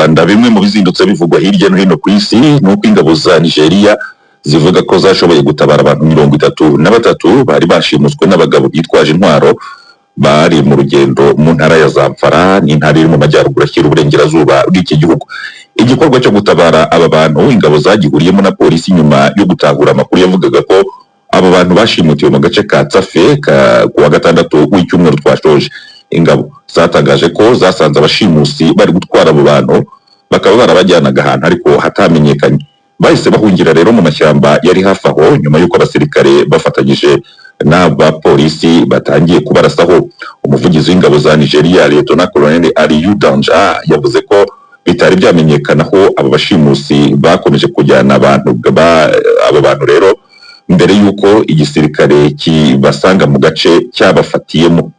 Rwanda bimwe mu bizindutse bivugwa hirya no hino ku isi nuko ingabo za Nigeria zivuga ko zashoboye gutabara abantu 33 bari bashimuswe n'abagabo bitwaje intwaro bari mu rugendo mu ntara ya Zamfara n'intara iri mu majyaruguru ashyira uburengerazuba bw'iki gihugu. Igikorwa cyo gutabara aba bantu ingabo zagihuriyemo na polisi nyuma yo gutahura amakuru yavugaga ko aba bantu bashimutiwe mu gace ka Tsafe kuwa gatandatu w'icyumweru twashoje. Ingabo zatangaje ko zasanze abashimusi bari gutwara abo bantu bakaba barabajyanaga ahantu ariko hatamenyekanye. Bahise bahungira rero mu mashyamba yari hafi aho nyuma y'uko abasirikare bafatanyije n'aba polisi batangiye kubarasaho. Umuvugizi w'ingabo za Nigeria Lieutenant Colonel Aliyu Danja yavuze ko bitari byamenyekana aho aba bashimusi bakomeje kujyana abo bantu rero mbere y'uko igisirikare kibasanga mu gace cyabafatiyemo.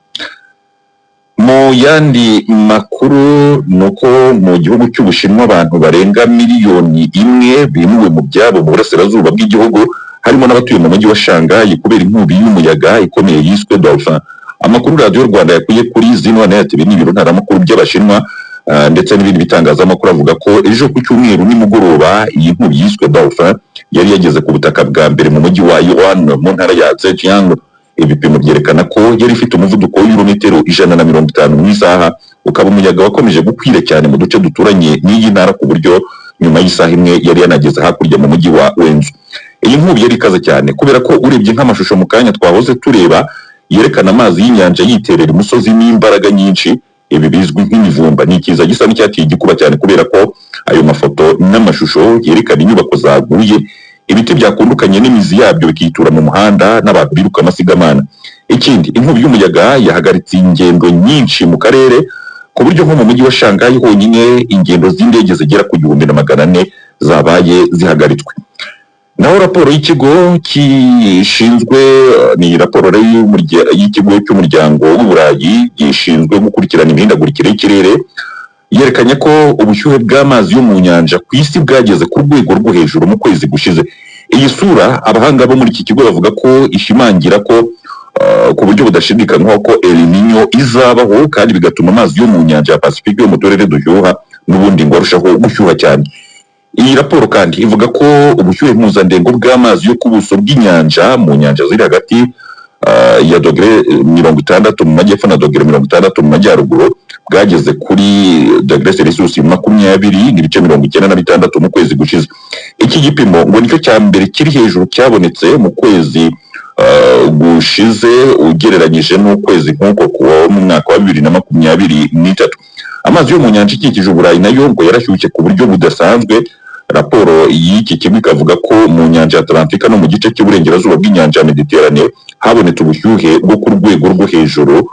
Mu yandi makuru nuko mu gihugu cy'Ubushinwa abantu barenga miliyoni 1 bimuwe mu byabo mu burasirazuba bw'igihugu harimo n'abatuye mu mujyi wa Shanghai kubera inkubi y'umuyaga ikomeye yiswe Dolphin. Amakuru Radio Rwanda yakuye kuri Zinonet n'ibiro ntaramakuru by'Abashinwa ndetse n'ibindi bitangazamakuru avuga ko ejo ku cyumweru nimugoroba iyi nkubi yiswe Dolphin yari yageze ku butaka bwa mbere mu mujyi wa Yuan mu ntara ya Zhejiang. Ibipimo byerekana ko yari ifite umuvuduko w'ibirometero 150 mu isaha, ukaba umuyaga wakomeje gukwira cyane mu duce duturanye n'iyi ntara ku buryo nyuma y'isaha imwe yari yanageze hakurya mu mujyi wa Wenzhou. Iyi nkubi yari ikaze cyane kubera ko urebye nk'amashusho mu kanya twahoze tureba yerekana amazi y'inyanja yiterera umusozi n'imbaraga nyinshi. Ibi bizwi nk'imivumba ni ikiza gisa n'icyateye igikuba cyane kubera ko ayo mafoto n'amashusho yerekana inyubako zaguye, ibiti byakundukanye n'imizi yabyo bikitura mu muhanda n'abantu biruka amasigamana. Ikindi, inkubi y'umuyaga yahagaritse ingendo nyinshi mu karere ku buryo nko mu mujyi wa Shanghai honyine ingendo z'indege zigera ku 1400 zabaye zihagaritswe. Naho raporo y'ikigo kishinzwe ni raporo y'ikigo cy'umuryango w'Uburayi gishinzwe gukurikirana imihindagurikire y'ikirere yerekanye ko ubushyuhe bw'amazi yo mu nyanja ku isi bwageze ku rwego rwo hejuru mu kwezi gushize. Iyi sura abahanga bo muri iki kigo bavuga ko ishimangira ko ku buryo budashidikanywaho ko El Niño izabaho kandi bigatuma amazi yo mu nyanja ya Pacifique yo mu turere dushyuha n'ubundi ngo arushaho gushyuha cyane. Iyi raporo kandi ivuga ko ubushyuhe mpuzandengo bw'amazi yo ku buso bw'inyanja mu nyanja ziri hagati ya dogere 60 mu majyepfo na dogere 60 mu majyaruguru bwageze kuri dogere Celsius 20.96 mu kwezi gushize. Iki gipimo ngo nicyo cya mbere kiri hejuru cyabonetse mu kwezi gushize ugereranyije n'ukwezi nk'uko kuwa mu mwaka wa 2023. Amazi yo mu nyanja ikikije Uburayi nayo ngo yarashyushye ku buryo budasanzwe. Raporo y'iki kigo ikavuga ko mu nyanja ya Atlantika no mu gice cy'uburengerazuba bw'inyanja ya Mediterane habonetse ubushyuhe bwo ku rwego rwo hejuru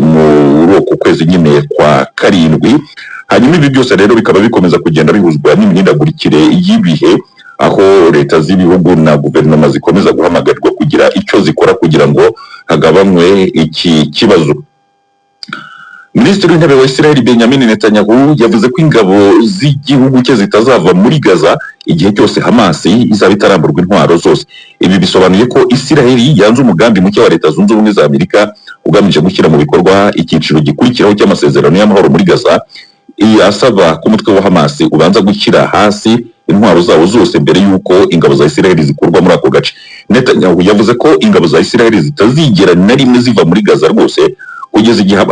muri uko kwezi nyine kwa karindwi. Hanyuma ibi byose rero bikaba bikomeza kugenda bihuzwa n'imihindagurikire y'ibihe, aho leta z'ibihugu na guverinoma zikomeza guhamagarirwa kugira icyo zikora kugira ngo hagabanywe iki kibazo. Minisitiri w'Intebe wa Israel Benjamin Netanyahu yavuze ko ingabo z'igihugu cye zitazava muri Gaza igihe cyose Hamas izaba itaramburwa intwaro zose. Ibi bisobanuye ko Israel yanze umugambi muke wa Leta Zunze Ubumwe za Amerika ugamije gushyira mu bikorwa icyiciro gikurikiraho cy'amasezerano y'amahoro muri Gaza, asaba ko umutwe wa Hamas ubanza gushyira hasi intwaro zawo zose mbere y'uko ingabo za Israel zikurwa muri ako gace. Netanyahu yavuze ko ingabo za Israel zitazigera na rimwe ziva muri Gaza rwose kugeza igihe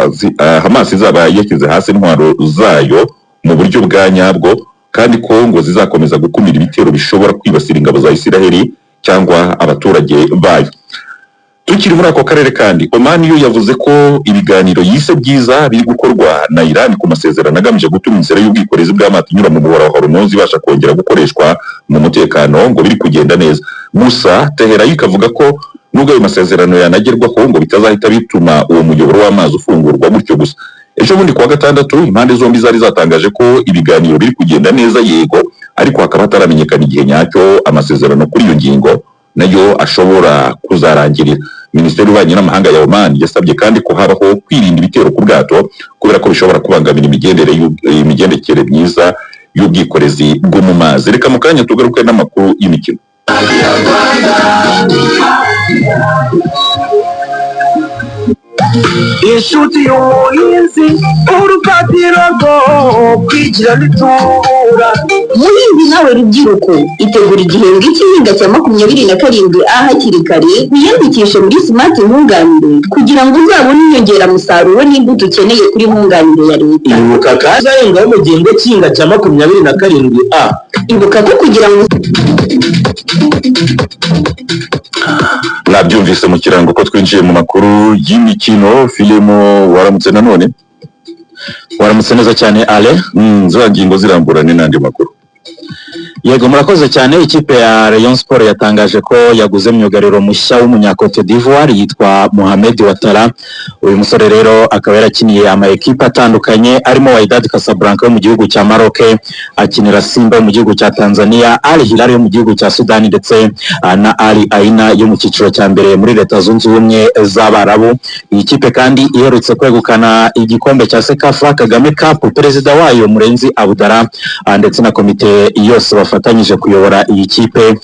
Hamas izaba yashyize hasi intwaro zayo mu buryo bwa nyabwo, kandi ko ngo zizakomeza gukumira ibitero bishobora kwibasira ingabo za Israel cyangwa abaturage bayo. Tukiri muri ako karere kandi, Oman yo yavuze ko ibiganiro yise byiza biri gukorwa na Iran ku masezerano agamije gutuma inzira y'ubwikorezi bw'amato inyura mu mubara wa Hormuz ibasha kongera gukoreshwa mu mutekano ngo biri kugenda neza. Gusa Tehran ikavuga ko nubwo ayo masezerano yanagerwaho ngo bitazahita bituma uwo muyoboro w'amazi ufungurwa gutyo gusa. Ejo bundi kuwa gatandatu impande zombi zari zatangaje ko ibiganiro biri kugenda neza yego, ariko hakaba hataramenyekana igihe nyacyo amasezerano kuri iyo ngingo nayo ashobora kuzarangirira. Minisiteri y'Ububanyi n'Amahanga ya Oman yasabye kandi ko habaho kwirinda ibitero ku bwato kubera ko bishobora kubangamira imigendekere myiza y'ubwikorezi bwo mu mazi. Reka mu kanya tugaruke n'amakuru y'imikino. inshuti y'umuhinzi urupapiro rwo kwigira nitubura. Muhinzi nawe rubyiruko, itegura igihembwe cy'ihinga cya 27 hakiri kare wiyandikishe muri Smart Nkunganire kugira ngo uzabone inyongeramusaruro n'imbuto ukeneye kuri nkunganire ya leta. Ibuka kandi arengaho mu gihembwe cy'ihinga cya 27A. Ibuka ko kugira ngo nabyumvise mu kirango ko twinjiye mu makuru y'imikino. Filimo waramutse nanone? Waramutse neza cyane Ale. Za ngingo ziramburane n'andi makuru. Yego murakoze cyane. Ikipe ya Rayon Sport yatangaje ko yaguze myugariro mushya w'umunyakote d'Ivoire yitwa Mohamed Ouattara. Uyu musore rero akaba yarakiniye ama equipe atandukanye arimo Wydad Casablanca yo mu gihugu cya Maroc, akinira Simba yo mu gihugu cya Tanzania, Al Hilal yo mu gihugu cya Sudan ndetse na Al Aina yo mu cyiciro cya mbere muri Leta Zunze Ubumwe z'Abarabu. Iyi kipe kandi iherutse kwegukana igikombe cya Sekafa Kagame Cup. Perezida wayo Murenzi Abudara ndetse na komite yose bafatanyije kuyobora iyi kipe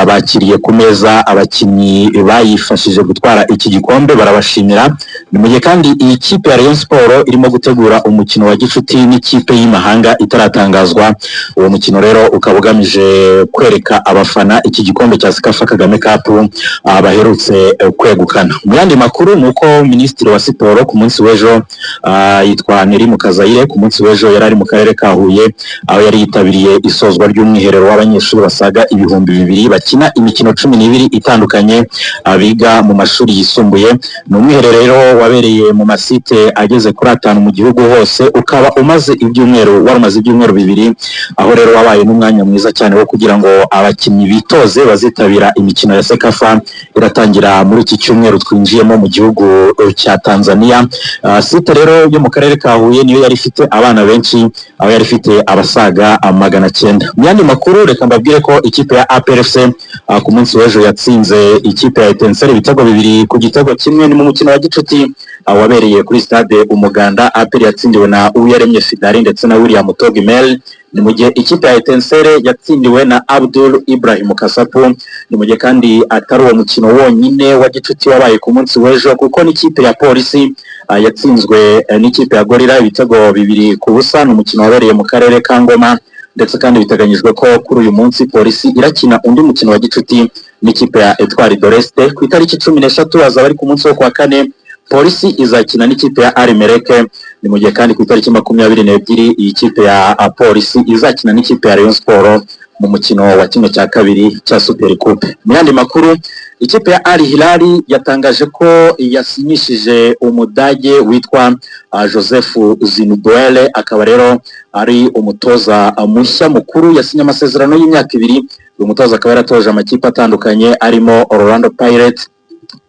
bakiriye ku meza abakinnyi bayifashije gutwara iki gikombe, barabashimira. Ni mu gihe kandi iyi kipe ya Rayon Sport irimo gutegura umukino wa gicuti n'ikipe y'imahanga itaratangazwa. Uwo mukino rero ukaba ugamije kwereka abafana iki gikombe cya Sekafa Kagame Cup baherutse kwegukana. Mu yandi makuru nuko Minisitiri wa Siporo ku munsi w'ejo yitwa Neri Mukazayire, ku munsi w'ejo yari ari mu karere ka Huye aho yari yitabiriye isozwa ry'umwiherero w'abanyeshuri basaga 2,000 bakina imikino 12 itandukanye biga mu mashuri yisumbuye. Ni umwiherero rero wabereye mu masite ageze kuri 5 mu gihugu hose, ukaba umaze ibyumweru 2 aho rero wabaye n'umwanya mwiza cyane wo kugira ngo abakinnyi bitoze bazitabira imikino ya Sekafa iratangira muri iki cyumweru twinjiyemo mu gihugu cya Tanzania. Site rero yo mu karere ka Huye niyo yari ifite abana benshi, aho yari ifite abasaga 900. Mu yandi makuru reka mbabwire ko ikipe ya APRFC ku munsi w'ejo yatsinze ikipe ya Etincelle ibitego 2-1 ni mu mukino wa gicuti wabereye kuri stade Umuganda. APR yatsindiwe na Uwiyaremye Fidari ndetse na William Togimel. Ni mu gihe ikipe ya Etincelle yatsindiwe na Abdul Ibrahim Kasapu. Ni mu gihe kandi atari uwo mukino wonyine wa gicuti wabaye ku munsi w'ejo, kuko n'ikipe ya Polisi yatsinzwe n'ikipe ya Gorilla ibitego 2-0. Ni umukino wabereye mu karere ka Ngoma, ndetse kandi biteganyijwe ko kuri uyu munsi Polisi irakina undi mukino wa gicuti n'ikipe ya Etoile de l'Est ku itariki 13 azaba ari ku munsi wo kwa kane. Polisi izakina n'ikipe ya Arimereke. Ni mu gihe kandi ku itariki 22 iyi kipe ya Polisi izakina n'ikipe ya Rayon Sport mu mukino wa kimwe cya kabiri cya Super Coupe. Mu yandi makuru, ikipe ya Al Hilal yatangaje ko yasinyishije umudage witwa Joseph Zinduele, akaba rero ari umutoza mushya mukuru, yasinye amasezerano y'imyaka 2. Uyu mutoza akaba yaratoje amakipe atandukanye arimo Orlando Pirates,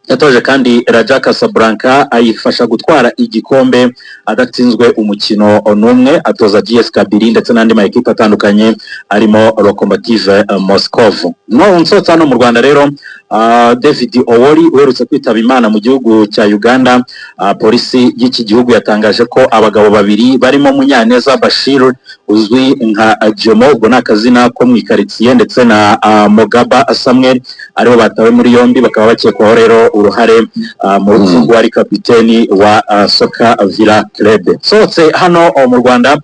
yatoje kandi Raja Casablanca ayifasha gutwara igikombe adatsinzwe umukino n'umwe, atoza GS Kabiri ndetse n'andi ma equipe atandukanye arimo Lokomotive Moscow. No unsotsa no mu Rwanda rero David Owori uherutse kwitaba Imana mu gihugu cya Uganda. Polisi y'iki gihugu yatangaje ko abagabo 2 barimo Munyaneza Bashir uzwi nka Jomo, ubwo n'akazina ko mu ikaritsiye, ndetse na Mogaba Samuel aribo batawe muri yombi, bakaba bakekwaho rero uruhare mu rupfu rw'uwari kapiteni wa Soka Villa Club. Sohotse hano mu Rwanda,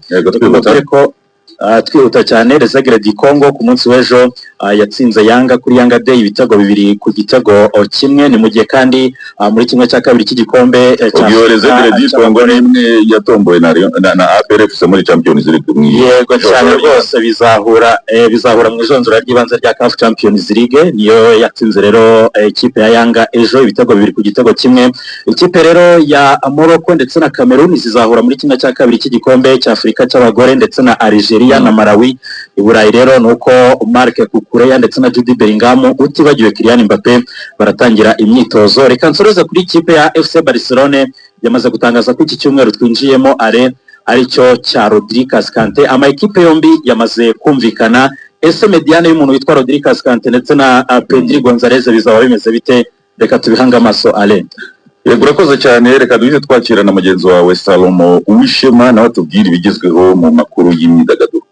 twihuta cyane. Resegre di Congo ku munsi w'ejo yatsinze Yanga kuri Yanga Day ibitego 2-1. Ni mu gihe kandi muri kimwe cya kabiri cy'igikombe cya Resegre di Congo nimwe yatomboye na APRFC muri Champions League. Yego cyane rwose, bizahura mu ijonjora ry'ibanze rya CAF Champions League. Niyo yatsinze rero ikipe ya Yanga ejo ibitego 2-1. Ikipe rero ya Morocco ndetse na Cameroon zizahura muri kimwe cya kabiri cy'igikombe cya Afrika cy'abagore ndetse na Algeria na Malawi. Iburayi rero nuko Marc Cucurella ndetse na Jude Bellingham utibagiwe Kylian Mbappe baratangira imyitozo. Reka nsoreze kuri ikipe ya FC Barcelone yamaze gutangaza ko iki cyumweru twinjiyemo aricyo cya Rodriguez Kante. Ama equipe yombi yamaze kumvikana. Ese mediane y'umuntu witwa Rodriguez Kante ndetse na Pedri Gonzalez bizaba bimeze bite? Reka tubihanga amaso Ale. Yego urakoze cyane. Reka duhite twakira na mugenzi wawe Salomo Uwishema nawe tubwire ibigezweho mu makuru y'imyidagaduro.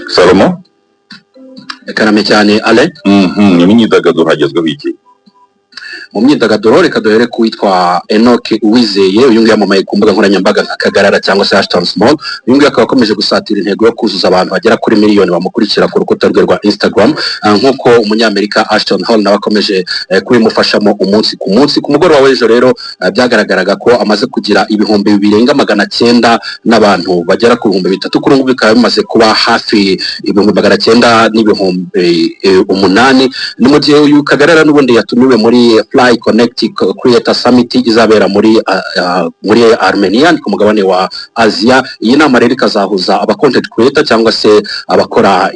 Salomo? karame cyane Ale imyidagaduro hagezweho iki? mu myidagaduro reka duhere ku witwa Enoch Uwizeye uyu nguyu yamamaye ku mbuga nkoranyambaga nka Kagarara cyangwa se #Small uyu nguyu akaba akomeje gusatira intego yo kuzuza abantu bagera kuri miliyoni bamukurikira ku rukuta rwe rwa Instagram nk'uko umunyamerika Ashton Hall nawe akomeje kubimufashamo umunsi ku munsi. Ku mugoroba w'ejo rero byagaragaraga ko amaze kugira ibihumbi birenga 900 n'abantu bagera ku bihumbi 3 kuri ubu bikaba bimaze kuba hafi ibihumbi 900 n'ibihumbi 8 ni mu gihe uyu Kagarara n'ubundi yatumiwe muri Fly Connect Creator Summit izabera muri Armenia ku mugabane wa Asia. Iyi nama rero ikazahuza aba content creator cyangwa se abakora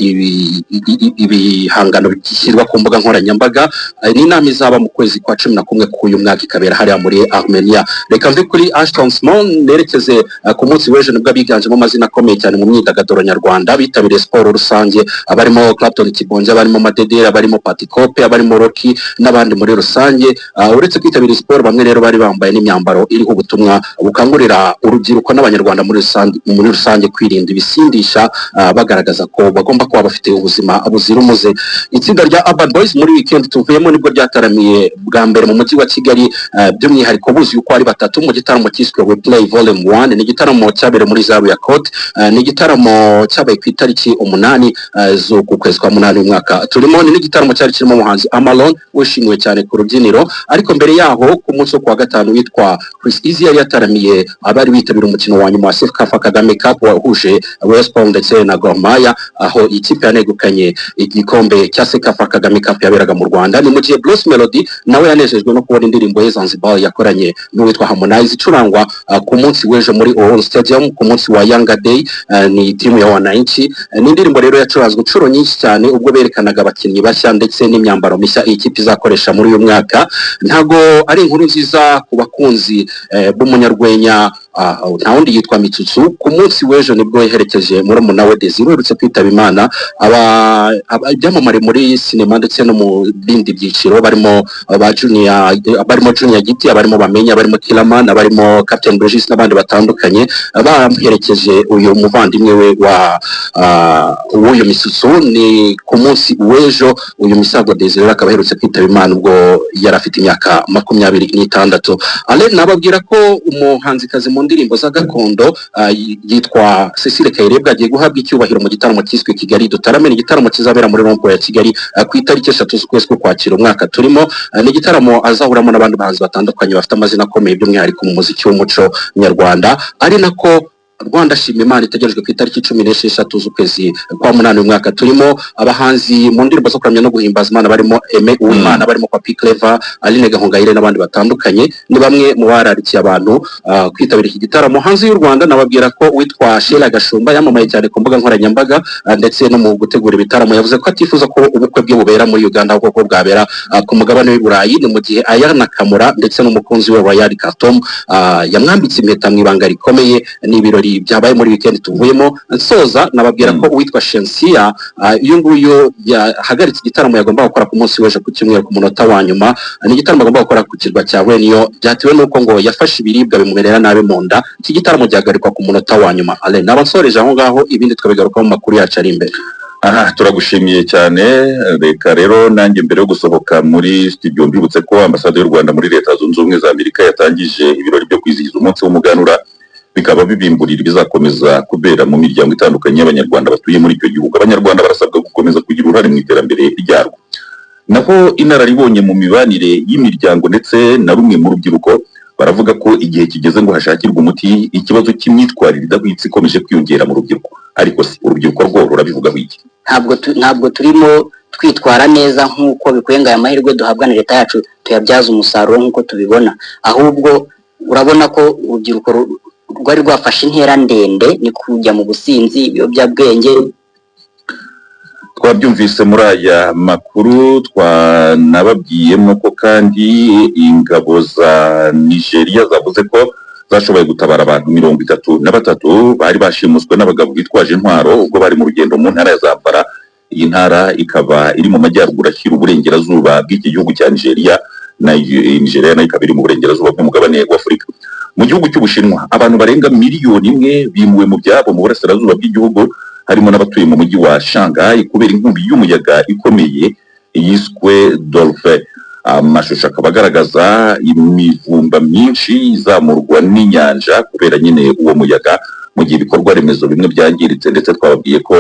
ibihangano bishyirwa ku mbuga nkoranyambaga. Ni inama izaba mu kwezi kwa 11 k'uyu mwaka ikabera hariya muri Armenia. Reka mve kuri Ashton Small nerekeze ku munsi w'ejo nibwo biganjemo amazina akomeye cyane mu myidagaduro nyarwanda bitabiriye siporo rusange abarimo Clapton Kibonge abarimo Madedera abarimo Patikope abarimo Rocky n'abandi muri rusange. Uretse kwitabira siporo bamwe rero bari bambaye n'imyambaro iriho ubutumwa bukangurira urubyiruko n'abanyarwanda muri rusange kwirinda ibisindisha bagaragaza ko bagomba kuba bafite ubuzima buzira umuze. Itsinda rya Urban Boys muri weekend tuvuyemo nibwo ryataramiye bwa mbere mu mujyi wa Kigali by'umwihariko buzi uko ari batatu mu gitaramo cyiswe We Play Volume 1. Ni igitaramo cyabereye muri Zaru ya Cote, ni igitaramo cyabaye ku itariki 8 z'uku kwezi kwa 8 umwaka turimo. Ni igitaramo cyari kirimo umuhanzi Amalon wishimiwe cyane ku rubyiniro, ariko mbere yaho ku munsi wo kuwa gatanu witwa Chris Easy yari yataramiye abari bitabira umukino wa nyuma wa Sekafa Kagame Cup wahuje West Palm ndetse na Gor Mahia, aho ikipe yanegukanye igikombe cya Sekafa Kagame Cup yaberaga mu Rwanda. Ni mu gihe Blues Melody nawe yanejejwe no kubona indirimbo ye Zanzibar yakoranye n'uwitwa Harmonize icurangwa ku munsi w'ejo muri Uhuru Stadium ku munsi wa Yanga Day. Ni timu ya wananchi. Ni indirimbo rero yacuranzwe inshuro nyinshi cyane ubwo berekanaga abakinnyi bashya ndetse n'imyambaro mishya iyi kipe izakoresha muri uyu mwaka. Ntago ari inkuru nziza ku bakunzi b'umunyarwenya nta wundi yitwa Mitsutsu. Ku munsi w'ejo nibwo yaherekeje murumuna we Desire uretse kwitaba Imana. Ibyamamare muri sinema ndetse no mu bindi byiciro barimo Junior Giti abarimo Bamenya barimo Kilaman abarimo Captain Regis n'abandi batandukanye baherekeje uyu muvandimwe we wa uyu Mitsutsu. Ni ku munsi w'ejo uyu misago Desire akaba aherutse kwitaba Imana ubwo yari afite imyaka 26. Ale nababwira ko umuhanzikazi mu ndirimbo za gakondo yitwa Cecile Kayirebwa agiye guhabwa icyubahiro mu gitaramo cyiswe Kigali Dutarame. Ni igitaramo kizabera muri Rompo ya Kigali ku itariki 3 z'ukwezi kwa Kwakira umwaka turimo. Ni igitaramo azahuramo n'abandi bahanzi batandukanye bafite amazina akomeye by'umwihariko mu muziki w'umuco nyarwanda, ari nako Rwanda Shima Imana itegerejwe ku itariki 16 z'ukwezi kwa 8 umwaka turimo. Abahanzi mu ndirimbo zo kuramya no guhimbaza Imana barimo Aime Uwimana barimo Papi Clever Aline Gahongayire n'abandi batandukanye ni bamwe mu bararikiye abantu kwitabira iki gitaramo. Hanze y'u Rwanda nababwira ko witwa Sheila Gashumba yamamaye cyane ku mbuga nkoranyambaga ndetse no mu gutegura ibitaramo yavuze ko atifuza ko ubukwe bwe bubera muri Uganda ahubwo ko bwabera ku mugabane w'i Burayi. Ni mu gihe Ayana Kamura ndetse n'umukunzi we Royal Cartom yamwambitse impeta mu ibanga rikomeye. Ni ibirori byabaye muri weekend tuvuyemo. Nsoza nababwira ko uwitwa Shensia uyu nguyu yahagaritse igitaramo yagomba gukora ku munsi w'ejo ku cyumweru ku munota wa nyuma. Ni igitaramo agomba gukora ku kirwa cya Weniyo byatewe n'uko ngo yafashe ibiribwa bimumerera nabi mu nda. Iki gitaramo gihagarikwa ku munota wa nyuma. Ale nabansoreje aho ngaho, ibindi twabigarukaho mu makuru yacu ari imbere. Turagushimiye cyane. Reka rero nanjye mbere yo gusohoka muri studio mbibutse ko ambasade y'u Rwanda muri Leta Zunze Ubumwe za Amerika yatangije ibirori byo kwizihiza umunsi w'umuganura, bikaba bibimburira bizakomeza kubera mu miryango itandukanye y'abanyarwanda batuye muri icyo gihugu. Abanyarwanda barasabwa gukomeza kugira uruhare mu iterambere ryarwo. Naho inararibonye mu mibanire y'imiryango ndetse na rumwe mu rubyiruko baravuga ko igihe kigeze ngo hashakirwe umuti ikibazo cy'imyitwarire idahwitse ikomeje kwiyongera mu rubyiruko. Ariko se urubyiruko rwo rurabivuga iki? Ntabwo turimo twitwara neza nk'uko bikwiye ngo aya mahirwe duhabwa na leta yacu tuyabyaza umusaruro nk'uko tubibona, ahubwo urabona ko urubyiruko rwari rwafashe intera ndende ni kujya mu businzi, ibiyobyabwenge. Twabyumvise muri aya makuru. Twanababwiyemo ko kandi ingabo za Nigeria zavuze ko zashoboye gutabara abantu 33 bari bashimuswe n'abagabo bitwaje intwaro ubwo bari mu rugendo mu ntara ya Zamfara. Iyi ntara ikaba iri mu majyaruguru ashyira uburengerazuba bw'iki gihugu cya Nigeria. Nigeria nayo ikaba iri mu burengerazuba bw'umugabane wa Afurika. Mu gihugu cy'Ubushinwa abantu barenga miliyoni 1 bimuwe mu byabo mu burasirazuba bw'igihugu harimo n'abatuye mu mujyi wa Shanghai kubera inkubi y'umuyaga ikomeye yiswe Dolphin. Amashusho akaba agaragaza imivumba myinshi izamurwa n'inyanja kubera nyine uwo muyaga, mu gihe ibikorwa remezo bimwe byangiritse, ndetse twababwiye ko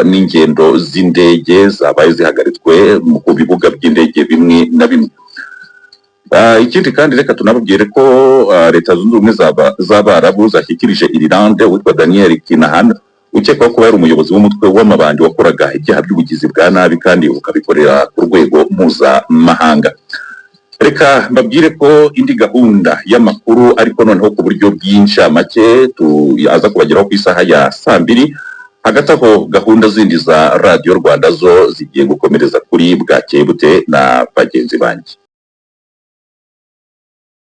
n'ingendo z'indege zabaye zihagaritswe ku bibuga by'indege bimwe na bimwe. Ikindi kandi reka tunababwire ko leta zunze ubumwe z'Abarabu zashyikirije Irilande witwa Daniel Kinahan ukekwaho kuba yari umuyobozi w'umutwe w'amabandi wakoraga ibyaha by'ubugizi bwa nabi kandi ukabikorera ku rwego mpuzamahanga. Reka mbabwire ko indi gahunda y'amakuru ariko noneho ku buryo bw'incamake aza kubageraho ku isaha ya 2:00. Hagati aho gahunda zindi za Radio Rwanda zo zigiye gukomereza kuri Bwakeye Bute na bagenzi banjye.